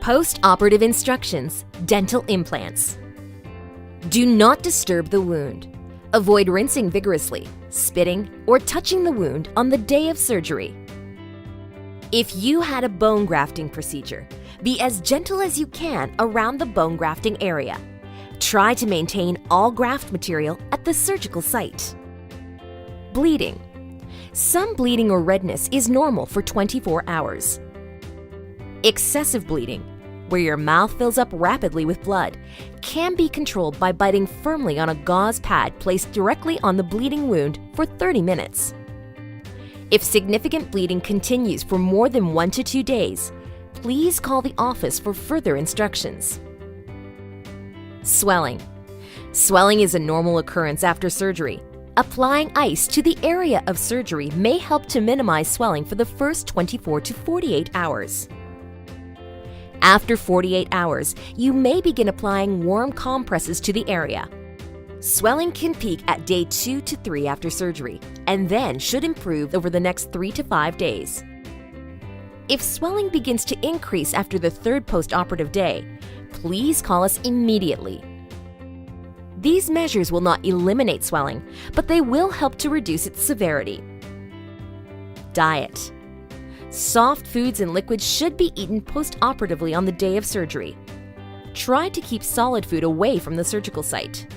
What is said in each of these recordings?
Post-operative instructions, dental implants. Do not disturb the wound. Avoid rinsing vigorously, spitting, or touching the wound on the day of surgery. If you had a bone grafting procedure, be as gentle as you can around the bone grafting area. Try to maintain all graft material at the surgical site. Bleeding. Some bleeding or redness is normal for 24 hours. Excessive bleeding, where your mouth fills up rapidly with blood, can be controlled by biting firmly on a gauze pad placed directly on the bleeding wound for 30 minutes. If significant bleeding continues for more than 1 to 2 days, please call the office for further instructions. Swelling. Swelling is a normal occurrence after surgery. Applying ice to the area of surgery may help to minimize swelling for the first 24 to 48 hours. After 48 hours, you may begin applying warm compresses to the area. Swelling can peak at day 2 to 3 after surgery, and then should improve over the next 3 to 5 days. If swelling begins to increase after the 3rd post-operative day, please call us immediately. These measures will not eliminate swelling, but they will help to reduce its severity. Diet. Soft foods and liquids should be eaten post-operatively on the day of surgery. Try to keep solid food away from the surgical site.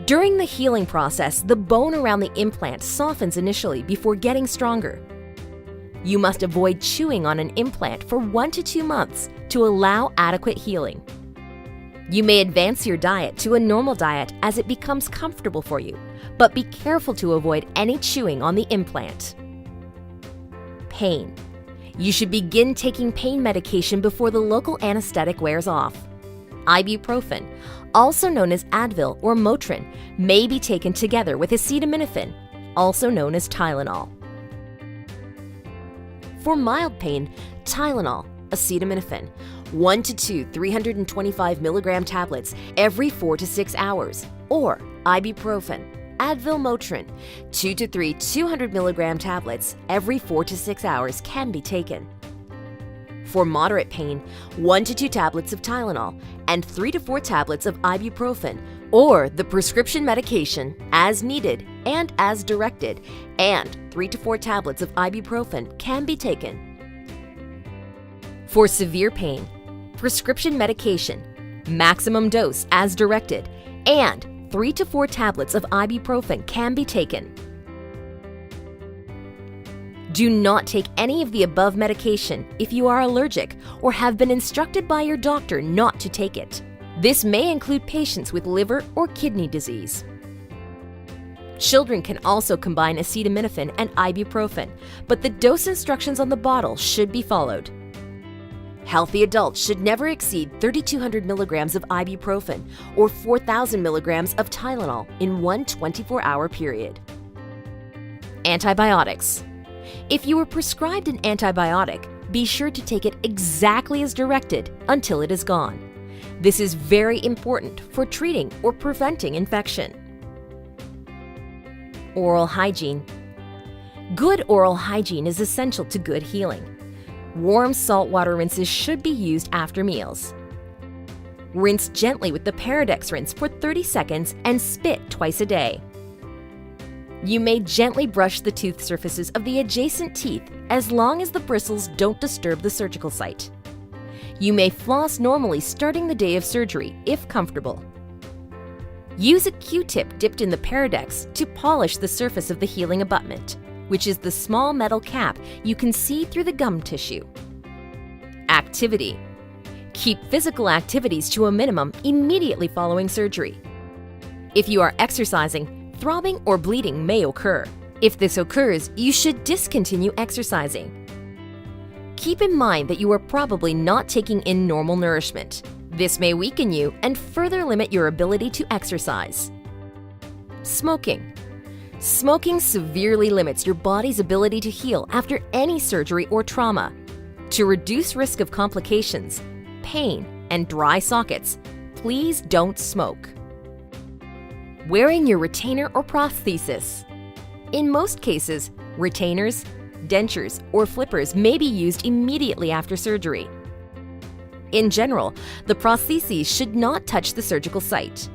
During the healing process, the bone around the implant softens initially before getting stronger. You must avoid chewing on an implant for 1 to 2 months to allow adequate healing. You may advance your diet to a normal diet as it becomes comfortable for you, but be careful to avoid any chewing on the implant. Pain. You should begin taking pain medication before the local anesthetic wears off. Ibuprofen, also known as Advil or Motrin, may be taken together with acetaminophen, also known as Tylenol. For mild pain, Tylenol, acetaminophen, 1 to 2 325 mg tablets every 4 to 6 hours, or ibuprofen, Advil Motrin, 2 to 3 200 mg tablets every 4 to 6 hours can be taken. For moderate pain, 1 to 2 tablets of Tylenol and 3 to 4 tablets of ibuprofen, or the prescription medication as needed and as directed, and 3 to 4 tablets of ibuprofen can be taken. For severe pain, prescription medication, maximum dose as directed, and 3 to 4 tablets of ibuprofen can be taken. Do not take any of the above medication if you are allergic or have been instructed by your doctor not to take it. This may include patients with liver or kidney disease. Children can also combine acetaminophen and ibuprofen, but the dose instructions on the bottle should be followed. Healthy adults should never exceed 3,200 milligrams of ibuprofen or 4,000 milligrams of Tylenol in one 24-hour period. Antibiotics. If you were prescribed an antibiotic, be sure to take it exactly as directed until it is gone. This is very important for treating or preventing infection. Oral hygiene. Good oral hygiene is essential to good healing. Warm saltwater rinses should be used after meals. Rinse gently with the Paradex rinse for 30 seconds and spit twice a day. You may gently brush the tooth surfaces of the adjacent teeth as long as the bristles don't disturb the surgical site. You may floss normally starting the day of surgery if comfortable. Use a Q-tip dipped in the Paradex to polish the surface of the healing abutment, which is the small metal cap you can see through the gum tissue. Activity. Keep physical activities to a minimum immediately following surgery. If you are exercising, throbbing or bleeding may occur. If this occurs, you should discontinue exercising. Keep in mind that you are probably not taking in normal nourishment. This may weaken you and further limit your ability to exercise. Smoking. Smoking severely limits your body's ability to heal after any surgery or trauma. To reduce risk of complications, pain, and dry sockets, please don't smoke. Wearing your retainer or prosthesis. In most cases, retainers, dentures, or flippers may be used immediately after surgery. In general, the prostheses should not touch the surgical site.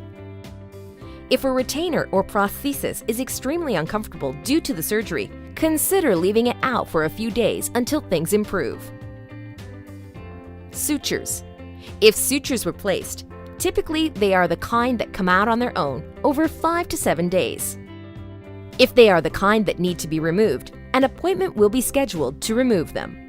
If a retainer or prosthesis is extremely uncomfortable due to the surgery, consider leaving it out for a few days until things improve. Sutures. If sutures were placed, typically they are the kind that come out on their own over 5 to 7 days. If they are the kind that need to be removed, an appointment will be scheduled to remove them.